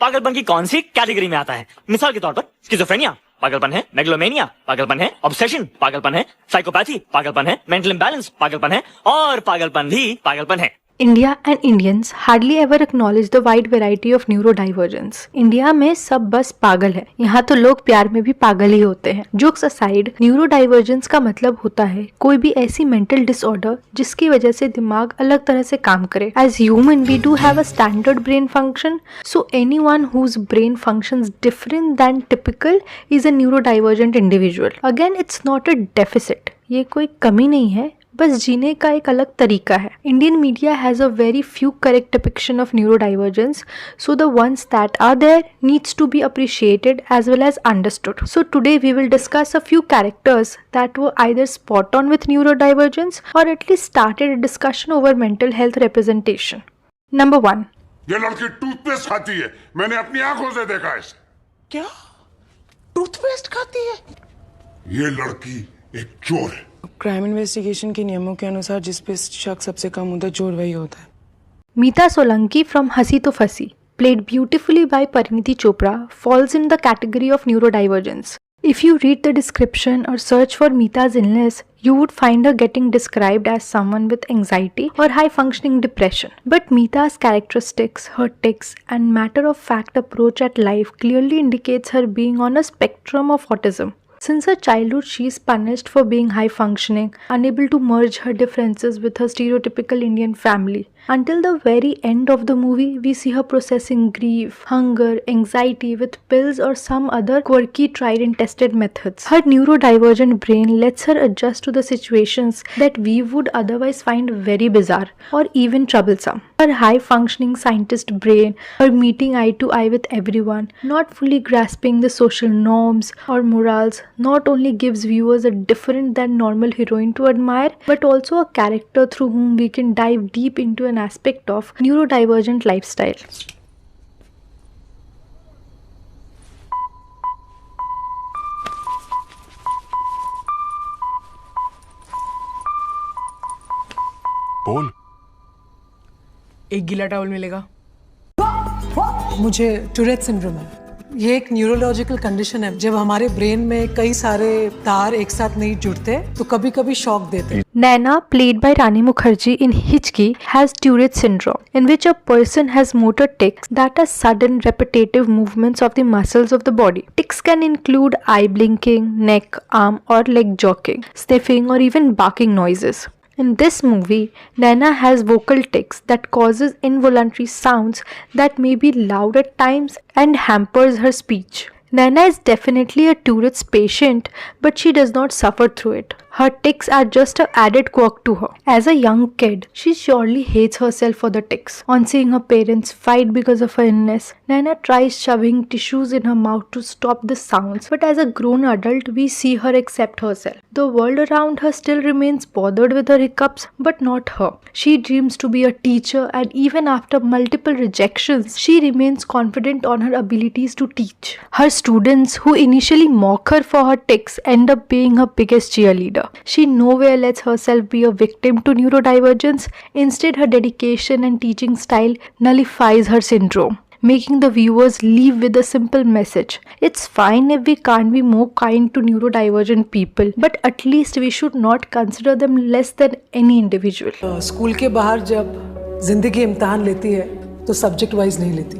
पागलपन की कौन सी कैटेगरी में आता है? मिसाल के तौर पर स्किज़ोफ्रेनिया पागलपन है, मेगलोमेनिया पागलपन है, ऑब्सेशन पागलपन है, साइकोपैथी पागलपन है, मेंटल इम्बैलेंस पागलपन है और पागलपन भी पागलपन है। India and Indians hardly ever acknowledge the wide variety of neurodivergence. India में सब बस पागल है, यहाँ तो लोग प्यार में भी पागल ही होते हैं। Jokes aside, न्यूरोडाइवर्जेंस का मतलब होता है कोई भी ऐसी मेंटल डिसऑर्डर जिसकी वजह से दिमाग अलग तरह से काम करे। As human, we do have a standard brain function, so anyone whose brain functions different than typical is a neurodivergent individual. Again, it's not a deficit. ये कोई कमी नहीं है, बस जीने का एक अलग तरीका है। Indian media has a very few correct depiction of neurodivergence, so the ones that are there needs to be appreciated as well as understood. So today we will discuss a few characters that were either spot on with neurodivergence और at least started a discussion over mental health representation. Number 1, ये लड़की toothpaste खाती है, मैंने अपनी आंखों से देखा है। क्या टूथपेस्ट खाती है? ये लड़की एक चोर है। क्राइम इन्वेस्टिगेशन के नियमों के अनुसार जिस पे शक सबसे कम होता है चोर वही होता है। मीता सोलंकी फ्रॉम हंसी तो फंसी, played beautifully by Parineeti Chopra, falls in the category of neurodivergence. If you read the description or search for Meeta's illness, you would find her getting described as someone with anxiety or high-functioning depression. But Meeta's characteristics, her tics, and matter-of-fact approach at life clearly indicates her being on a spectrum of autism. Since her childhood, she is punished for being high-functioning, unable to merge her differences with her stereotypical Indian family. Until the very end of the movie, we see her processing grief, hunger, anxiety with pills or some other quirky tried and tested methods. Her neurodivergent brain lets her adjust to the situations that we would otherwise find very bizarre or even troublesome. Her high-functioning scientist brain, her meeting eye to eye with everyone, not fully grasping the social norms or morals, not only gives viewers a different than normal heroine to admire, but also a character through whom we can dive deep into an aspect of neurodivergent lifestyle. बोल। एक गीला towel मिलेगा? मुझे Tourette syndrome है। ये एक neurological condition है। जब हमारे ब्रेन में कई सारे तार एक साथ नहीं जुड़ते तो कभी कभी शॉक देते। Naina, played by Rani Mukherjee in Hichki, has Tourette syndrome, in which a person has motor tics that are sudden, repetitive movements of the muscles of the body. Tics can include eye blinking, neck, arm, or leg jerking, sniffing, or even barking noises. In this movie, Naina has vocal tics that causes involuntary sounds that may be loud at times and hampers her speech. Naina is definitely a Tourette's patient, but she does not suffer through it. Her tics are just an added quirk to her. As a young kid, she surely hates herself for the tics. On seeing her parents fight because of her illness, Naina tries shoving tissues in her mouth to stop the sounds, but as a grown adult, we see her accept herself. The world around her still remains bothered with her hiccups, but not her. She dreams to be a teacher, and even after multiple rejections, she remains confident on her abilities to teach. Her students, who initially mock her for her tics, end up being her biggest cheerleader. She nowhere lets herself be a victim to neurodivergence. Instead, her dedication and teaching style nullifies her syndrome, making the viewers leave with a simple message. It's fine if we can't be more kind to neurodivergent people, but at least we should not consider them less than any individual. School के बाहर जब जिंदगी इम्तिहान लेती है तो subject wise नहीं लेती।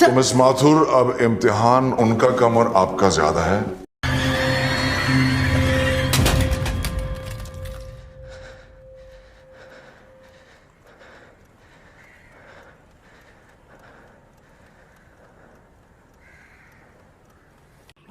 तो मिस माथुर, अब इम्तिहान उनका कम और आपका ज्यादा है।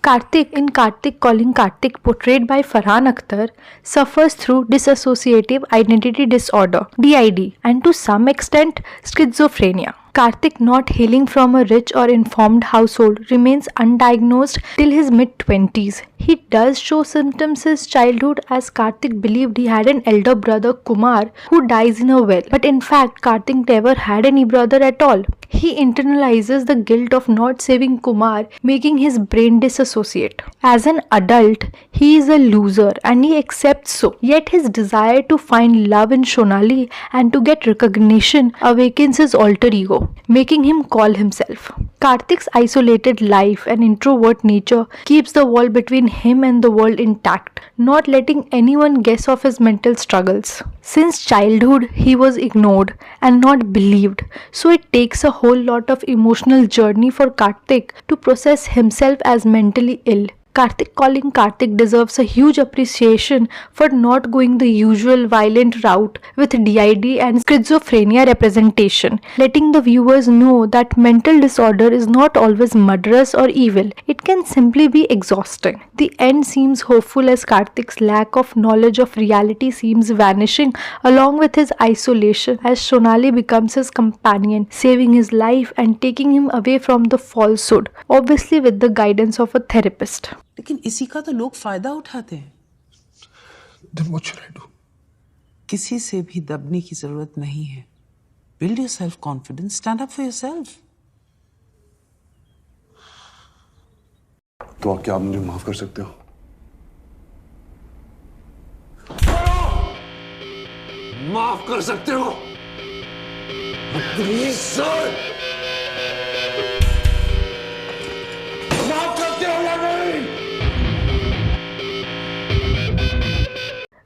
Karthik, in Karthik Calling Karthik, portrayed by Farhan Akhtar, suffers through dissociative identity disorder (DID) and to some extent schizophrenia. Karthik, not hailing from a rich or informed household, remains undiagnosed till his mid-20s. He does show symptoms in his childhood, as Karthik believed he had an elder brother, Kumar, who dies in a well. But in fact, Karthik never had any brother at all. He internalizes the guilt of not saving Kumar, making his brain disassociate. As an adult, he is a loser and he accepts so. Yet his desire to find love in Shonali and to get recognition awakens his alter ego, making him call himself. Karthik's isolated life and introvert nature keeps the wall between him and the world intact, not letting anyone guess of his mental struggles. Since childhood, he was ignored and not believed, so it takes a whole lot of emotional journey for Karthik to process himself as mentally ill. Karthik calling Karthik deserves a huge appreciation for not going the usual violent route with DID and schizophrenia representation, letting the viewers know that mental disorder is not always murderous or evil. It can simply be exhausting. The end seems hopeful as Karthik's lack of knowledge of reality seems vanishing along with his isolation as Shonali becomes his companion, saving his life and taking him away from the falsehood, obviously with the guidance of a therapist. लेकिन इसी का तो लोग फायदा उठाते हैं. Then what should I do? किसी से भी दबने की जरूरत नहीं है. Build your self confidence. Stand up for yourself. तो क्या आप मुझे माफ कर सकते हो? माफ कर सकते हो? प्लीज सर, माफ करते हो या नहीं?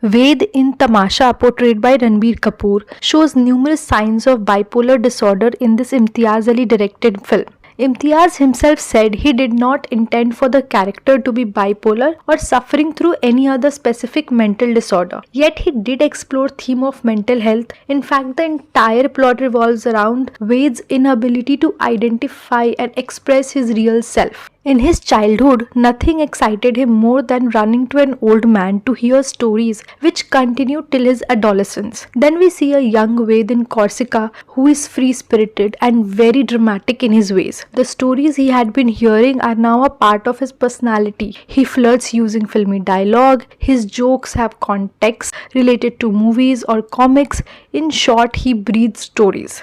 Ved in Tamasha, portrayed by Ranbir Kapoor, shows numerous signs of bipolar disorder in this Imtiaz Ali directed film. Imtiaz himself said he did not intend for the character to be bipolar or suffering through any other specific mental disorder. Yet he did explore theme of mental health. In fact, the entire plot revolves around Ved's inability to identify and express his real self. In his childhood, nothing excited him more than running to an old man to hear stories which continued till his adolescence. Then we see a young Ved in Corsica who is free-spirited and very dramatic in his ways. The stories he had been hearing are now a part of his personality. He flirts using filmy dialogue, his jokes have context related to movies or comics. In short, he breathes stories.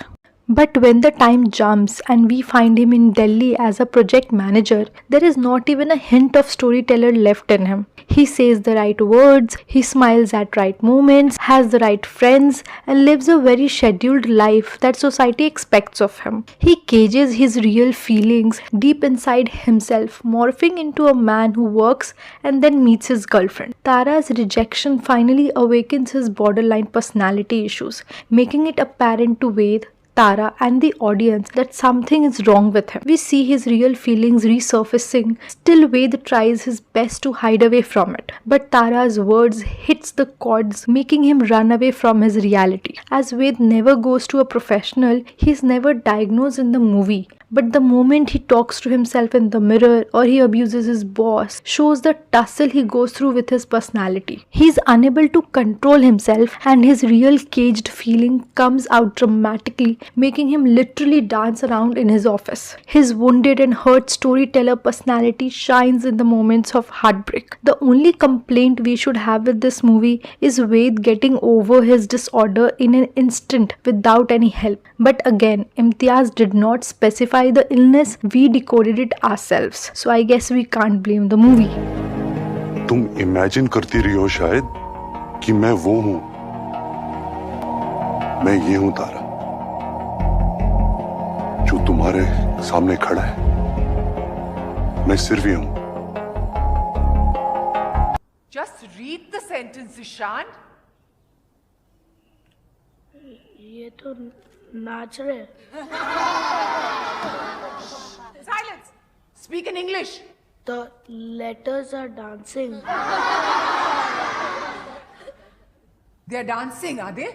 But when the time jumps and we find him in Delhi as a project manager, there is not even a hint of storyteller left in him. He says the right words, he smiles at right moments, has the right friends, and lives a very scheduled life that society expects of him. He cages his real feelings deep inside himself, morphing into a man who works and then meets his girlfriend. Tara's rejection finally awakens his borderline personality issues, making it apparent to Ved, Tara and the audience that something is wrong with him. We see his real feelings resurfacing. Still, Ved tries his best to hide away from it. But Tara's words hits the chords, making him run away from his reality. As Ved never goes to a professional, he is never diagnosed in the movie. But the moment he talks to himself in the mirror or he abuses his boss shows the tussle he goes through with his personality. He is unable to control himself and his real caged feeling comes out dramatically, making him literally dance around in his office. His wounded and hurt storyteller personality shines in the moments of heartbreak. The only complaint we should have with this movie is Ved getting over his disorder in an instant without any help. But again, Imtiaz did not specify the illness, we decoded it ourselves. So I guess we can't blame the movie. तुम imagine करती रही हो शायद कि मैं वो हूं. मैं ये हूं तारा, जो तुम्हारे सामने खड़ा है. मैं सिर्फ ये हूं. Just read the sentence, Ishan. ये तो नाच रहे. Silence. Speak in English. The letters are dancing. They are dancing, are they?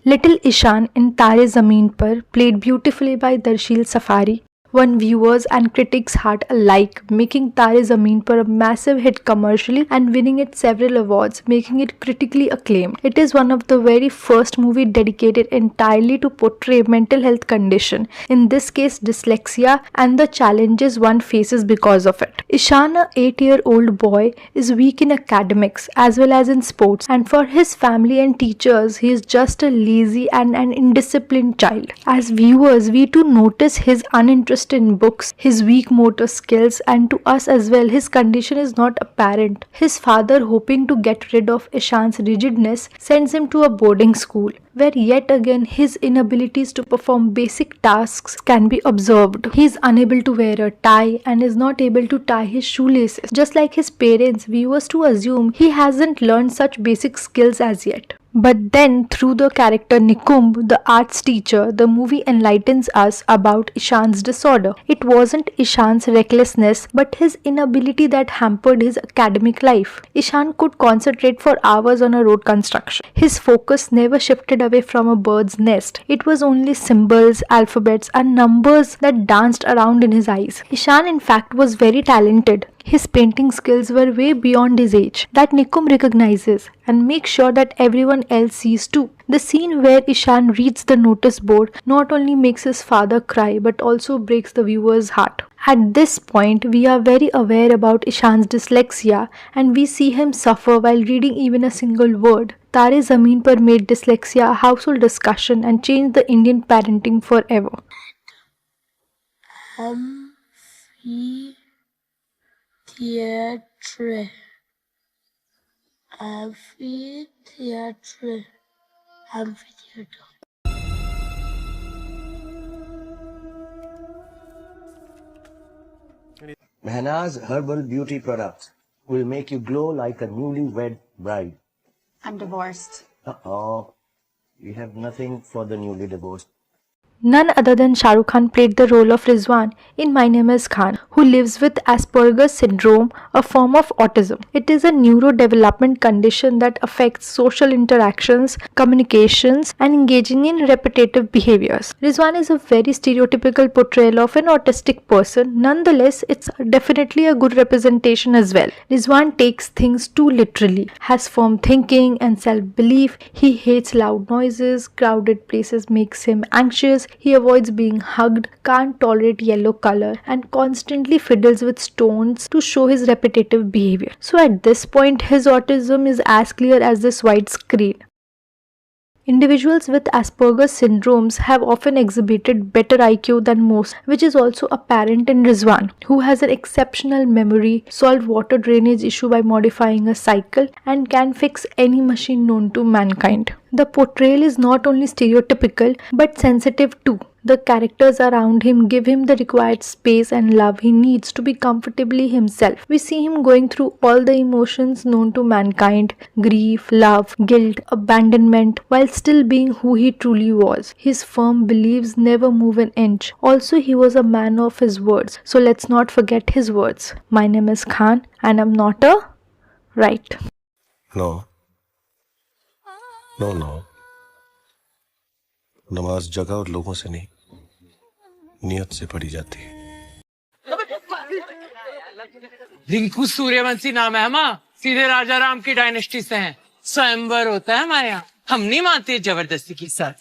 Little Ishan in Tare Zameen Par, played beautifully by Darshil Safari, won viewers and critics' heart alike, making Tare Zameen Par a massive hit commercially and winning it several awards, making it critically acclaimed. It is one of the very first movie dedicated entirely to portray mental health condition, in this case dyslexia, and the challenges one faces because of it. Ishan, a 8-year-old boy, is weak in academics as well as in sports, and for his family and teachers, he is just a lazy and an indisciplined child. As viewers, we too notice his uninterest in books, his weak motor skills, and to us as well, his condition is not apparent. His father, hoping to get rid of Ishan's rigidness, sends him to a boarding school, where yet again his inabilities to perform basic tasks can be observed. He is unable to wear a tie and is not able to tie his shoelaces. Just like his parents, viewers too assume he hasn't learned such basic skills as yet. But then, through the character Nikumb, the arts teacher, the movie enlightens us about Ishan's disorder. It wasn't Ishan's recklessness, but his inability that hampered his academic life. Ishan could concentrate for hours on a road construction. His focus never shifted away from a bird's nest. It was only symbols, alphabets, and numbers that danced around in his eyes. Ishan, in fact, was very talented. His painting skills were way beyond his age. That Nikum recognizes and makes sure that everyone else sees too. The scene where Ishan reads the notice board not only makes his father cry but also breaks the viewer's heart. At this point, we are very aware about Ishan's dyslexia and we see him suffer while reading even a single word. Tare Zameen Par made dyslexia a household discussion and changed the Indian parenting forever. Amphitheatre. Mehna's herbal beauty products will make you glow like a newlywed bride. I'm divorced. Uh-oh. We have nothing for the newly divorced. None other than Shah Rukh Khan played the role of Rizwan in My Name is Khan, who lives with Asperger's syndrome, a form of autism. It is a neurodevelopment condition that affects social interactions, communications, and engaging in repetitive behaviors. Rizwan is a very stereotypical portrayal of an autistic person. Nonetheless, it's definitely a good representation as well. Rizwan takes things too literally, has firm thinking and self-belief. He hates loud noises, crowded places makes him anxious. He avoids being hugged, can't tolerate yellow color, and constantly fiddles with stones to show his repetitive behavior. So at this point, his autism is as clear as this white screen. Individuals with Asperger's syndromes have often exhibited better IQ than most, which is also apparent in Rizwan, who has an exceptional memory, solved water drainage issue by modifying a cycle, and can fix any machine known to mankind. The portrayal is not only stereotypical but sensitive too. The characters around him give him the required space and love he needs to be comfortably himself. We see him going through all the emotions known to mankind: grief, love, guilt, abandonment, while still being who he truly was. His firm beliefs never move an inch. Also, he was a man of his words. So let's not forget his words. My name is Khan and I'm not a right. No. नमाज जगह और लोगों से नहीं, नियत से पढ़ी जाती है। रिंकू सूर्यवंशी नाम है माँ, सीधे राजा राम की डायनेस्टी से हैं। स्वयंवर होता है हमारे यहाँ, हम नहीं मानते जबरदस्ती के साथ।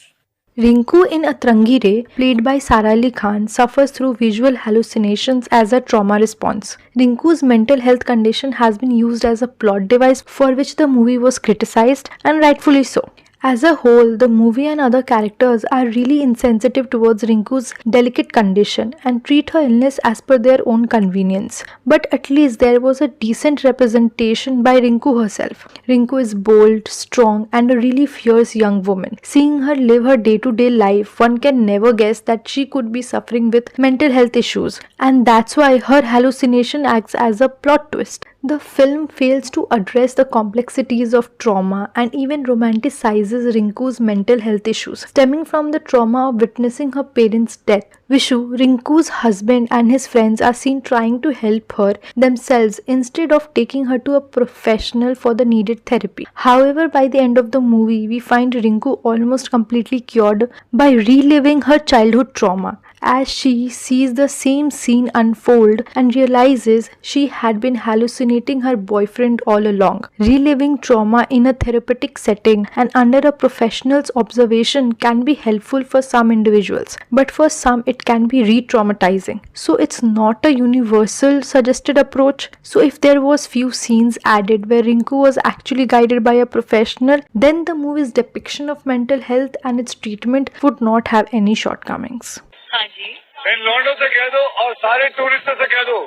Rinku in Atrangi Re, played by Sara Ali Khan, suffers through visual hallucinations as a trauma response. Rinku's mental health condition has been used as a plot device for which the movie was criticized, and rightfully so. As a whole, the movie and other characters are really insensitive towards Rinku's delicate condition and treat her illness as per their own convenience. But at least there was a decent representation by Rinku herself. Rinku is bold, strong, and a really fierce young woman. Seeing her live her day-to-day life, one can never guess that she could be suffering with mental health issues. And that's why her hallucination acts as a plot twist. The film fails to address the complexities of trauma and even romanticizes Rinku's mental health issues stemming from the trauma of witnessing her parents' death. Vishu, Rinku's husband, and his friends are seen trying to help her themselves instead of taking her to a professional for the needed therapy. However, by the end of the movie, we find Rinku almost completely cured by reliving her childhood trauma as she sees the same scene unfold and realizes she had been hallucinating her boyfriend all along. Reliving trauma in a therapeutic setting and under a professional's observation can be helpful for some individuals, but for some it can be re-traumatizing. So it's not a universal suggested approach. So if there was few scenes added where Rinku was actually guided by a professional, then the movie's depiction of mental health and its treatment would not have any shortcomings. इन लौंडों से कह दो और सारे टूरिस्टों से कह दो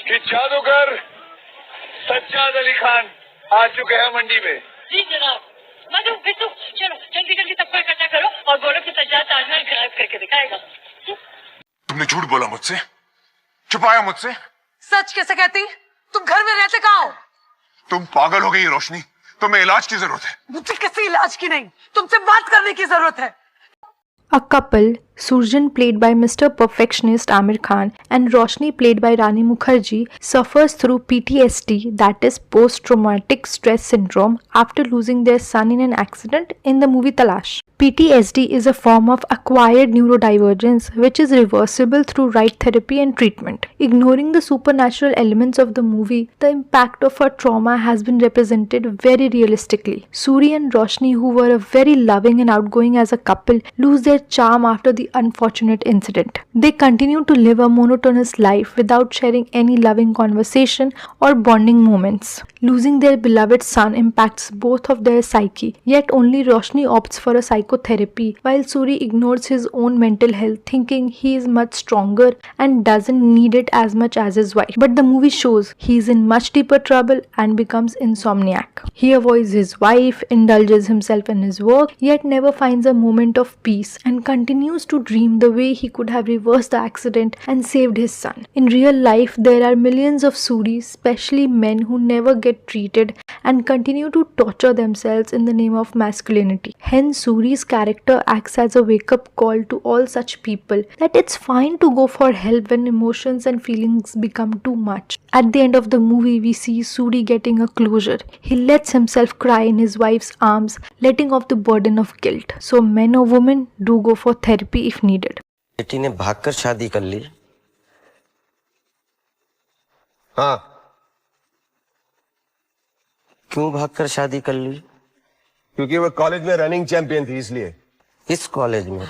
कि जादूगर सज्जाद अली खान आ चुके हैं मंडी में। जी जनाब। मधु बिसु चलो जल्दी जल्दी सबको इकट्ठा करो और बोलो कि सज्जाद ताजमहल गायब करके दिखाएगा। तुमने झूठ बोला मुझसे, छुपाया मुझसे। सच कैसे कहती? तुम घर में रहते कहाँ हो? तुम पागल हो गई रोशनी, तुम्हें इलाज की जरूरत है। मुझे किसी इलाज की नहीं, तुमसे बात करने की जरूरत है। A couple, Surjan played by Mr. Perfectionist Amir Khan and Roshni played by Rani Mukherjee, suffers through PTSD, that is post-traumatic stress syndrome, after losing their son in an accident in the movie Talaash. PTSD is a form of acquired neurodivergence which is reversible through right therapy and treatment. Ignoring the supernatural elements of the movie, the impact of her trauma has been represented very realistically. Suri and Roshni, who were very loving and outgoing as a couple, lose their charm after the unfortunate incident. They continue to live a monotonous life without sharing any loving conversation or bonding moments. Losing their beloved son impacts both of their psyche, yet only Roshni opts for a psychotherapy while Suri ignores his own mental health, thinking he is much stronger and doesn't need it as much as his wife. But the movie shows he is in much deeper trouble and becomes insomniac. He avoids his wife, indulges himself in his work, yet never finds a moment of peace and continues to dream the way he could have reversed the accident and saved his son. In real life, there are millions of Suris, especially men, who never get treated and continue to torture themselves in the name of masculinity. Hence, Suri's character acts as a wake-up call to all such people that it's fine to go for help when emotions and feelings become too much. At the end of the movie, we see Suri getting a closure. He lets himself cry in his wife's arms, letting off the burden of guilt. So men or women, do go for therapy if needed. बेटी ने भागकर शादी कर ली। हाँ, क्यों भागकर शादी कर ली? क्योंकि वो कॉलेज में रनिंग चैंपियन थी इसलिए। इस कॉलेज में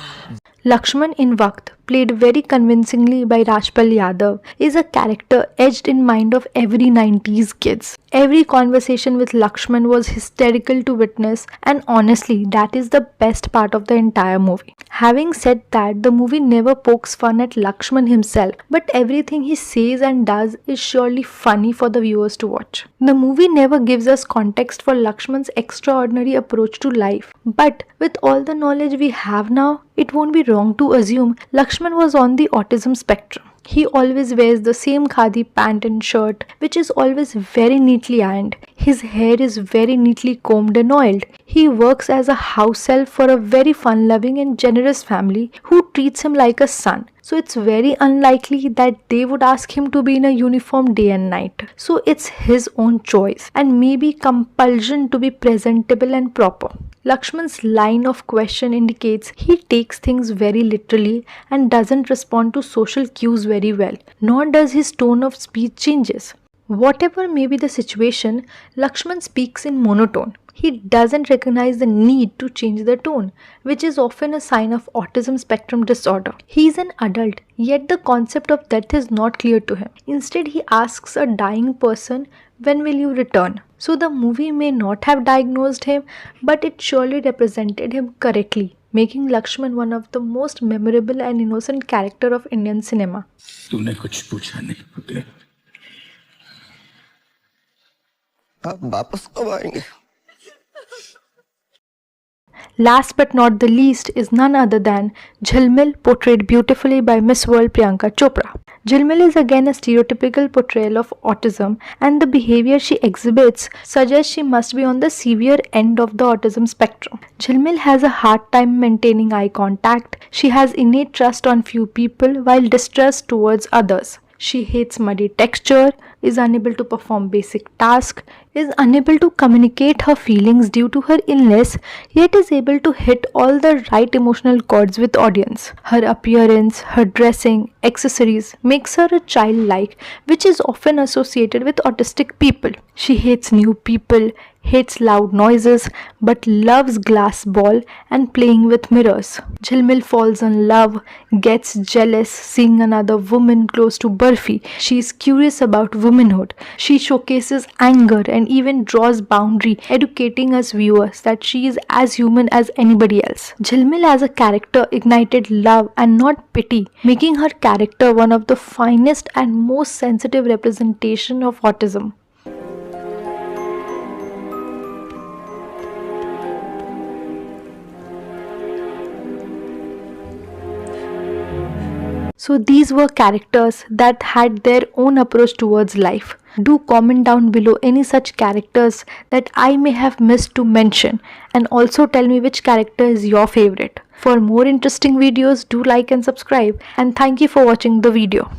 Lakshman in Waqt, played very convincingly by Rajpal Yadav, is a character etched in mind of every 90s kids. Every conversation with Lakshman was hysterical to witness, and honestly, that is the best part of the entire movie. Having said that, the movie never pokes fun at Lakshman himself, but everything he says and does is surely funny for the viewers to watch. The movie never gives us context for Lakshman's extraordinary approach to life, but with all the knowledge we have now, it won't be wrong to assume Lakshman was on the autism spectrum. He always wears the same khadi pant and shirt, which is always very neatly ironed. His hair is very neatly combed and oiled. He works as a house elf for a very fun-loving and generous family who treats him like a son. So it's very unlikely that they would ask him to be in a uniform day and night. So it's his own choice and maybe compulsion to be presentable and proper. Lakshman's line of question indicates he takes things very literally and doesn't respond to social cues very well, nor does his tone of speech changes. Whatever may be the situation, Lakshman speaks in monotone. He doesn't recognize the need to change the tone, which is often a sign of autism spectrum disorder. He is an adult, yet the concept of death is not clear to him. Instead, he asks a dying person, "When will you return?" So the movie may not have diagnosed him, but it surely represented him correctly, making Lakshman one of the most memorable and innocent character of Indian cinema. तूने कुछ पूछा नहीं पुत्र। आप वापस कब आएंगे? Last but not the least is none other than Jhalmil, portrayed beautifully by Miss World Priyanka Chopra. Jhalmil is again a stereotypical portrayal of autism, and the behavior she exhibits suggests she must be on the severe end of the autism spectrum. Jhalmil has a hard time maintaining eye contact. She has innate trust on few people while distrust towards others. She hates muddy texture, is unable to perform basic tasks, is unable to communicate her feelings due to her illness, yet is able to hit all the right emotional chords with audience. Her appearance, her dressing, accessories makes her a childlike, which is often associated with autistic people. She hates new people, hates loud noises, but loves glass ball and playing with mirrors. Jhalmil falls in love, gets jealous seeing another woman close to Barfi. She is curious about womanhood. She showcases anger and even draws boundary, educating us viewers that she is as human as anybody else. Jhalmil as a character ignited love and not pity, making her character one of the finest and most sensitive representation of autism. So these were characters that had their own approach towards life. Do comment down below any such characters that I may have missed to mention, and also tell me which character is your favorite. For more interesting videos, do like and subscribe, and thank you for watching the video.